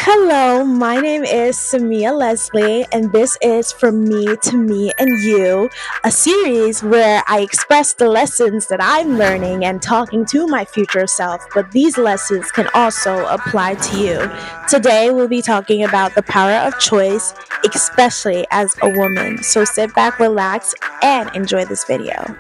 Hello, my name is Samia Leslie, and this is From Me to Me and You, a series where I express the lessons that I'm learning and talking to my future self, but these lessons can also apply to you. Today, we'll be talking about the power of choice, especially as a woman. So sit back, relax, and enjoy this video.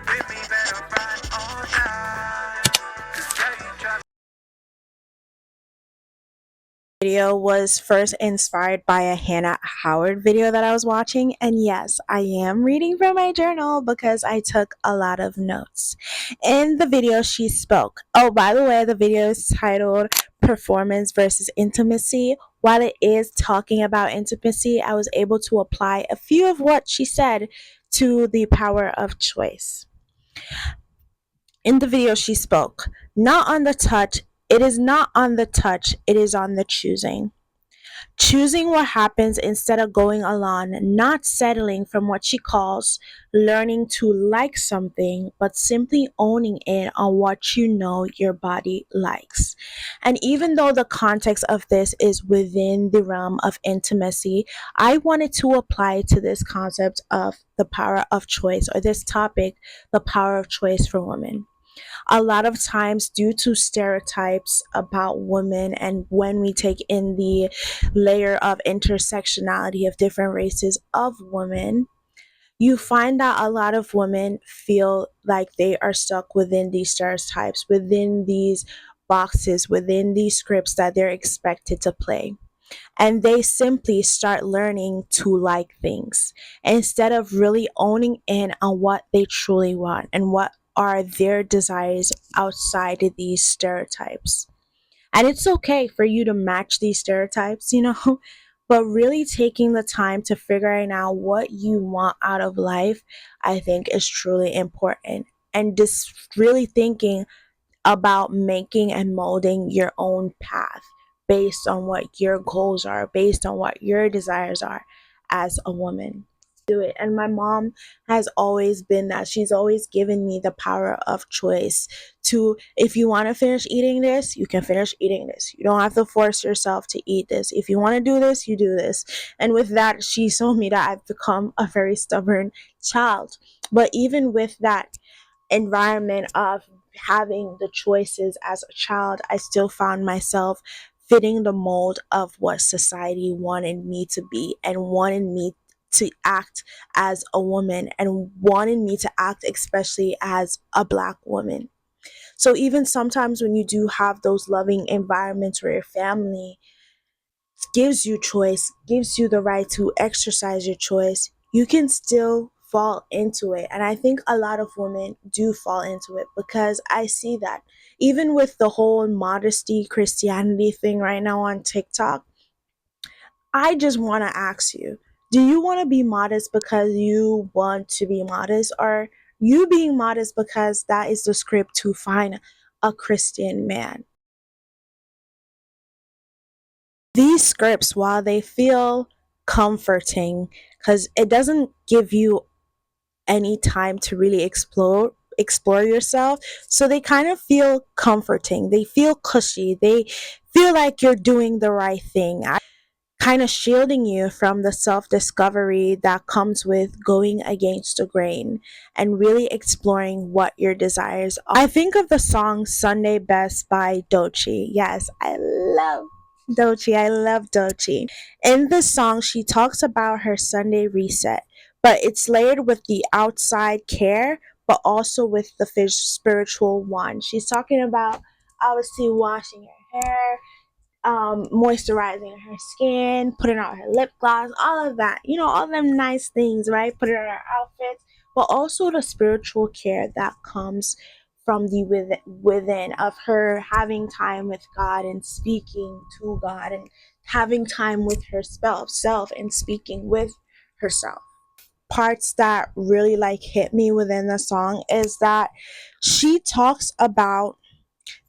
Video was first inspired by a Hannah Howard video that I was watching. And yes, I am reading from my journal because I took a lot of notes. In the video, she spoke. Oh, by the way, the video is titled Performance versus Intimacy. While it is talking about intimacy, I was able to apply a few of what she said to the power of choice. In the video, she spoke, not on the touch. It is not on the touch, it is on the choosing. Choosing what happens instead of going along, not settling from what she calls learning to like something, but simply owning in on what you know your body likes. And even though the context of this is within the realm of intimacy, I wanted to apply to this concept of the power of choice, or this topic, the power of choice for women. A lot of times, due to stereotypes about women, and when we take in the layer of intersectionality of different races of women, you find that a lot of women feel like they are stuck within these stereotypes, within these boxes, within these scripts that they're expected to play. And they simply start learning to like things instead of really owning in on what they truly want and what are their desires outside of these stereotypes. And it's okay for you to match these stereotypes, but really taking the time to figuring out what you want out of life, I think is truly important. And just really thinking about making and molding your own path based on what your goals are, based on what your desires are as a woman. Do it. And my mom has always been that. She's always given me the power of choice to, if you want to finish eating this, you can finish eating this. You don't have to force yourself to eat this. If you want to do this, you do this. And with that, she showed me that I've become a very stubborn child. But even with that environment of having the choices as a child, I still found myself fitting the mold of what society wanted me to be and wanted me to act as a woman and wanted me to act especially as a black woman. So even sometimes when you do have those loving environments where your family gives you choice, gives you the right to exercise your choice, you can still fall into it. And I think a lot of women do fall into it because I see that even with the whole modesty Christianity thing right now on TikTok, I just want to ask you, do you want to be modest because you want to be modest, or you being modest because that is the script to find a Christian man? These scripts, while they feel comforting, because it doesn't give you any time to really explore yourself, so they kind of feel comforting, they feel cushy, they feel like you're doing the right thing, kind of shielding you from the self-discovery that comes with going against the grain and really exploring what your desires are. I think of the song Sunday Best by Doechii. Yes, I love Doechii. I love Doechii. In this song, she talks about her Sunday reset, but it's layered with the outside care, but also with the spiritual one. She's talking about obviously washing your hair, moisturizing her skin, putting on her lip gloss, all of that, all them nice things, right? Put it on her outfits, but also the spiritual care that comes from the within of her having time with God and speaking to God and having time with herself self and speaking with herself. Parts that really like hit me within the song is that she talks about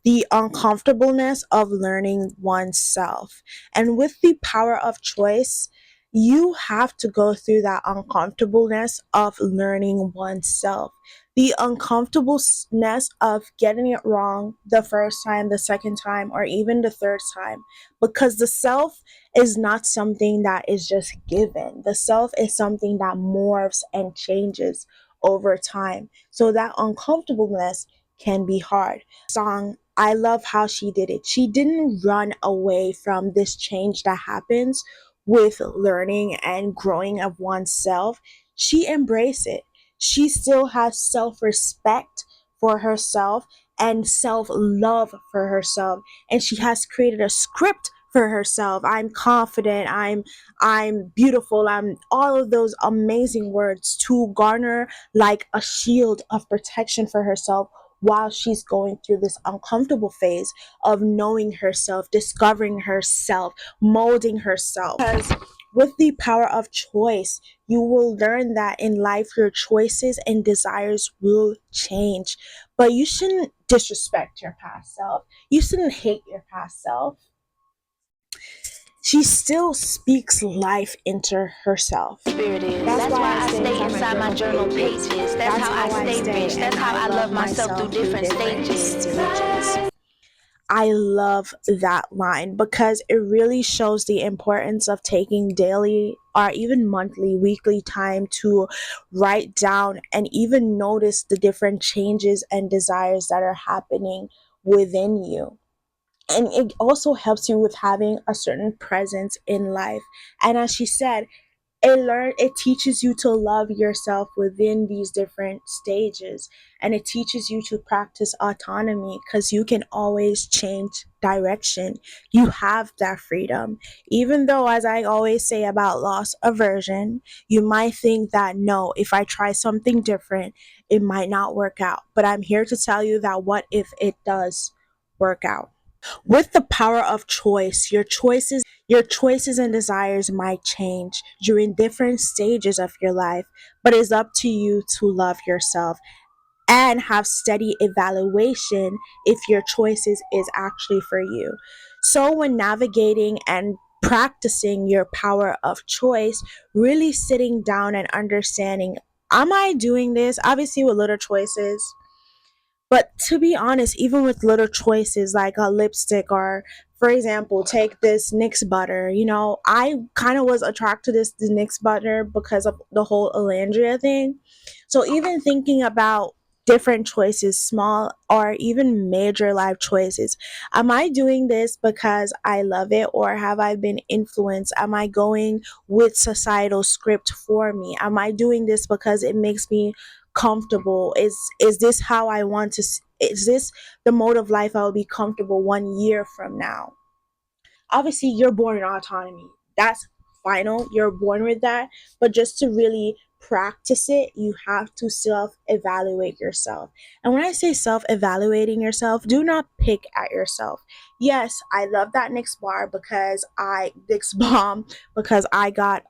the uncomfortableness of learning oneself. And with the power of choice, you have to go through that uncomfortableness of learning oneself The uncomfortableness of getting it wrong the first time, the second time, or even the third time, because the self is not something that is just given. The self is something that morphs and changes over time. So that uncomfortableness can be hard. Song, I love how she did it. She didn't run away from this change that happens with learning and growing of oneself. She embraced it. She still has self respect for herself and self love for herself, and she has created a script for herself. I'm confident, I'm beautiful, I'm all of those amazing words to garner like a shield of protection for herself while she's going through this uncomfortable phase of knowing herself, discovering herself, molding herself. Because with the power of choice, you will learn that in life your choices and desires will change. But you shouldn't disrespect your past self. You shouldn't hate your past self. She still speaks life into herself. Spirit is. That's That's why why I I stay stay inside inside my my journal journal pages. pages. That's That's how I how I stay stay, rich. and That's how I I love love myself through myself through different different stages. stages. I love that line because it really shows the importance of taking daily or even monthly, weekly time to write down and even notice the different changes and desires that are happening within you. And it also helps you with having a certain presence in life. And as she said, it teaches you to love yourself within these different stages, and it teaches you to practice autonomy because you can always change direction. You have that freedom, even though, as I always say about loss aversion, you might think that no, if I try something different it might not work out, but I'm here to tell you that what if it does work out. With the power of choice, your choices and desires might change during different stages of your life, but it's up to you to love yourself and have steady evaluation if your choices is actually for you. So when navigating and practicing your power of choice, really sitting down and understanding, am I doing this? Obviously with little choices, but to be honest, even with little choices like a lipstick or, for example, take this NYX butter. I kind of was attracted to the NYX butter because of the whole Alandria thing. So even thinking about different choices, small or even major life choices, am I doing this because I love it, or have I been influenced? Am I going with societal script for me? Am I doing this because it makes me comfortable? Is this how I want to is this the mode of life I'll be comfortable 1 year from now? Obviously you're born in autonomy, that's final, you're born with that, but just to really practice it you have to self evaluate yourself. And when I say self evaluating yourself, do not pick at yourself. Yes, I love that NYX bomb because I got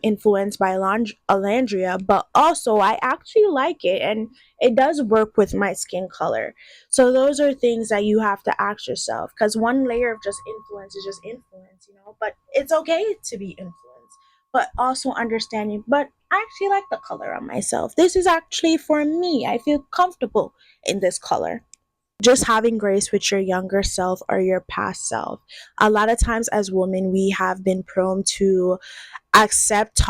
influenced by Alandria, but also I actually like it and it does work with my skin color. So those are things that you have to ask yourself, because one layer of just influence is just influence. But it's okay to be influenced. But also understanding, but I actually like the color on myself. This is actually for me. I feel comfortable in this color. Just having grace with your younger self or your past self. A lot of times as women, we have been prone to accept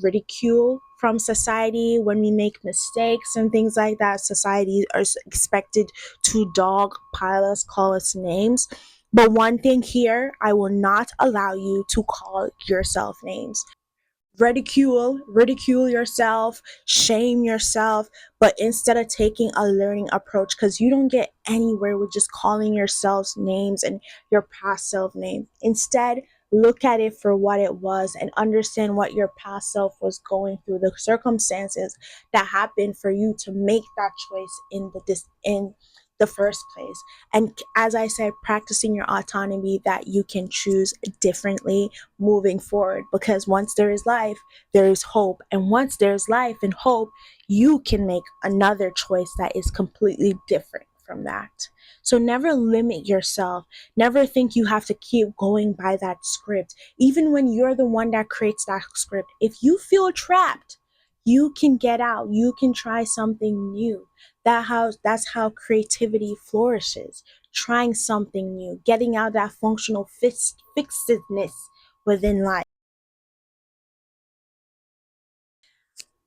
ridicule from society when we make mistakes and things like that. Society is expected to dog pile us, call us names. But one thing here, I will not allow you to call yourself names. Ridicule yourself, shame yourself, but instead of taking a learning approach, because you don't get anywhere with just calling yourselves names and your past self name. Instead, look at it for what it was and understand what your past self was going through, the circumstances that happened for you to make that choice in the first place. And as I said, practicing your autonomy that you can choose differently moving forward, because once there is life there is hope, and once there's life and hope you can make another choice that is completely different from that. So never limit yourself, never think you have to keep going by that script, even when you're the one that creates that script. If you feel trapped, You can get out, you can try something new. That's how creativity flourishes. Trying something new, getting out that functional fixedness within life.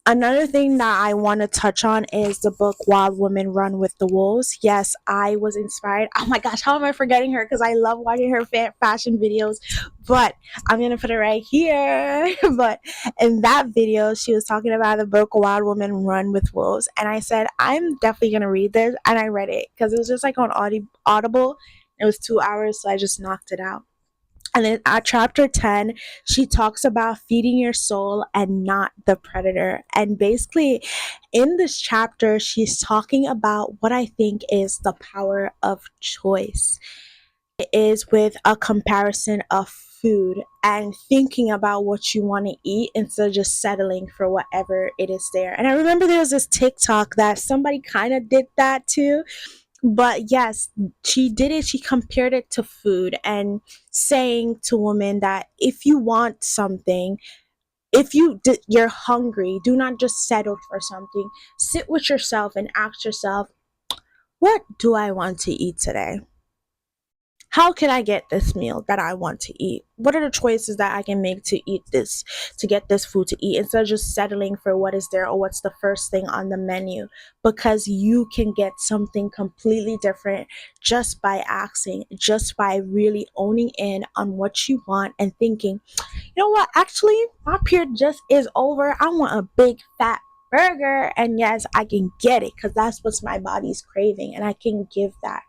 Another thing that I want to touch on is the book Wild Women Run with the Wolves. Yes, I was inspired. Oh my gosh, how am I forgetting her? Because I love watching her fashion videos. But I'm going to put it right here. But in that video, she was talking about the book Wild Women Run with Wolves. And I said, I'm definitely going to read this. And I read it because it was just like on Audible. It was 2 hours, so I just knocked it out. And then at chapter 10, she talks about feeding your soul and not the predator. And basically, in this chapter, she's talking about what I think is the power of choice. It is with a comparison of food and thinking about what you want to eat instead of just settling for whatever it is there. And I remember there was this TikTok that somebody kind of did that too, but yes, she did it. She compared it to food and saying to women that if you want something, if you're hungry, do not just settle for something. Sit with yourself and ask yourself, what do I want to eat today? How can I get this meal that I want to eat? What are the choices that I can make to eat this, to get this food to eat, instead of just settling for what is there or what's the first thing on the menu? Because you can get something completely different just by asking, just by really owning in on what you want and thinking, you know what, actually, my period just is over. I want a big fat burger. And yes, I can get it because that's what my body's craving. And I can give that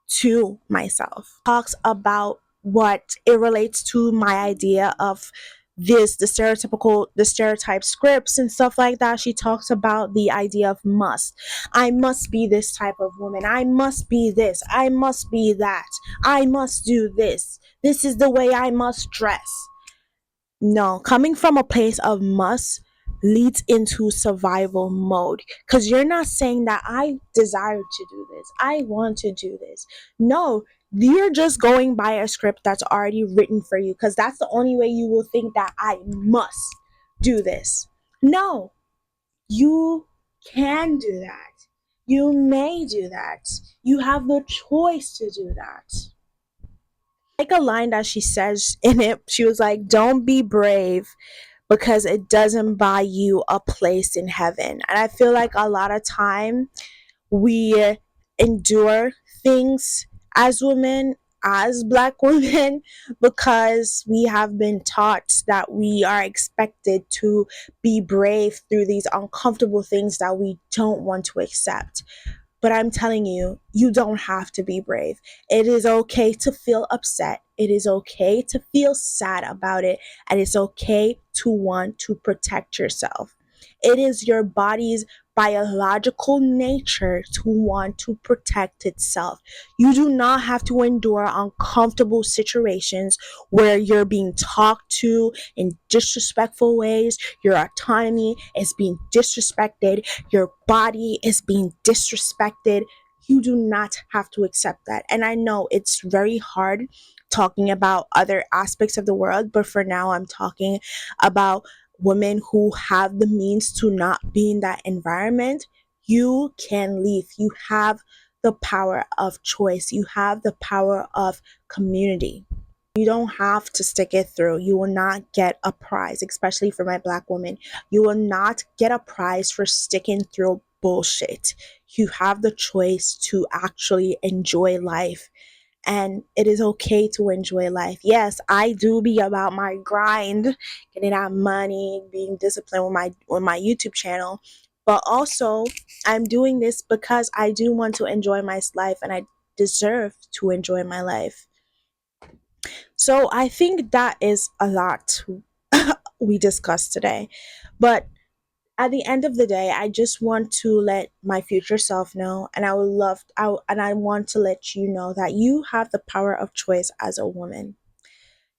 to myself. Talks about what it relates to my idea of the stereotype scripts and stuff like that. She talks about the idea of must. I must be this type of woman. I must be this. I must be that. I must do this. This is the way I must dress. No, coming from a place of must leads into survival mode, because you're not saying that I desire to do this, I want to do this. No, you're just going by a script that's already written for you, because that's the only way you will think that I must do this. No, you can do that. You may do that. You have the choice to do that. Like a line that she says in it, she was like, don't be brave because it doesn't buy you a place in heaven. And I feel like a lot of time we endure things as women, as black women, because we have been taught that we are expected to be brave through these uncomfortable things that we don't want to accept. But I'm telling you, you don't have to be brave. It is okay to feel upset. It is okay to feel sad about it. And it's okay to want to protect yourself. It is your body's biological nature to want to protect itself. You do not have to endure uncomfortable situations where you're being talked to in disrespectful ways. Your autonomy is being disrespected. Your body is being disrespected. You do not have to accept that. And I know it's very hard talking about other aspects of the world, but for now, I'm talking about women who have the means to not be in that environment. You can leave. You have the power of choice, you have the power of community. You don't have to stick it through. You will not get a prize, especially for my black woman. You will not get a prize for sticking through bullshit. You have the choice to actually enjoy life, and it is okay to enjoy life. Yes, I do be about my grind, getting that money, being disciplined with my YouTube channel, but also I'm doing this because I do want to enjoy my life and I deserve to enjoy my life. So I think that is a lot we discussed today. But at the end of the day, I just want to let my future self know, and I want to let you know that you have the power of choice as a woman.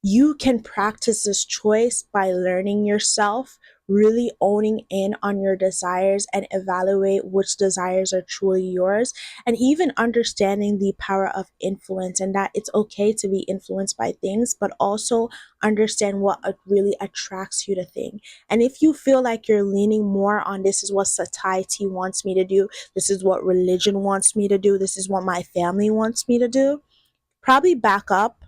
You can practice this choice by learning yourself, really owning in on your desires and evaluate which desires are truly yours, and even understanding the power of influence and that it's okay to be influenced by things, but also understand what really attracts you to things. And if you feel like you're leaning more on this is what society wants me to do, this is what religion wants me to do, this is what my family wants me to do, probably back up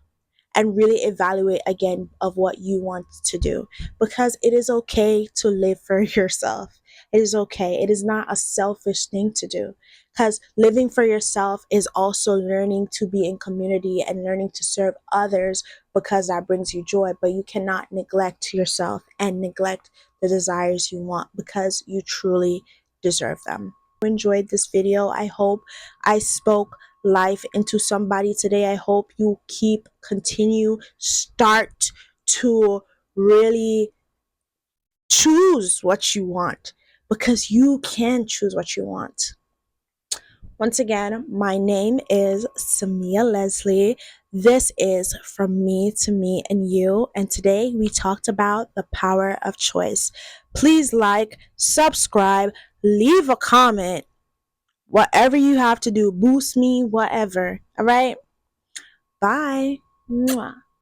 and really evaluate again of what you want to do, because it is okay to live for yourself. It is okay. It is not a selfish thing to do, because living for yourself is also learning to be in community and learning to serve others, because that brings you joy. But you cannot neglect yourself and neglect the desires you want, because you truly deserve them. Enjoyed this video. I hope I spoke life into somebody today. I hope you start to really choose what you want, because you can choose what you want. Once again, my name is Samia Leslie. This is From Me to Me and You, and today we talked about the power of choice. Please like, subscribe, leave a comment, whatever you have to do, boost me, whatever. All right? Bye. Mwah.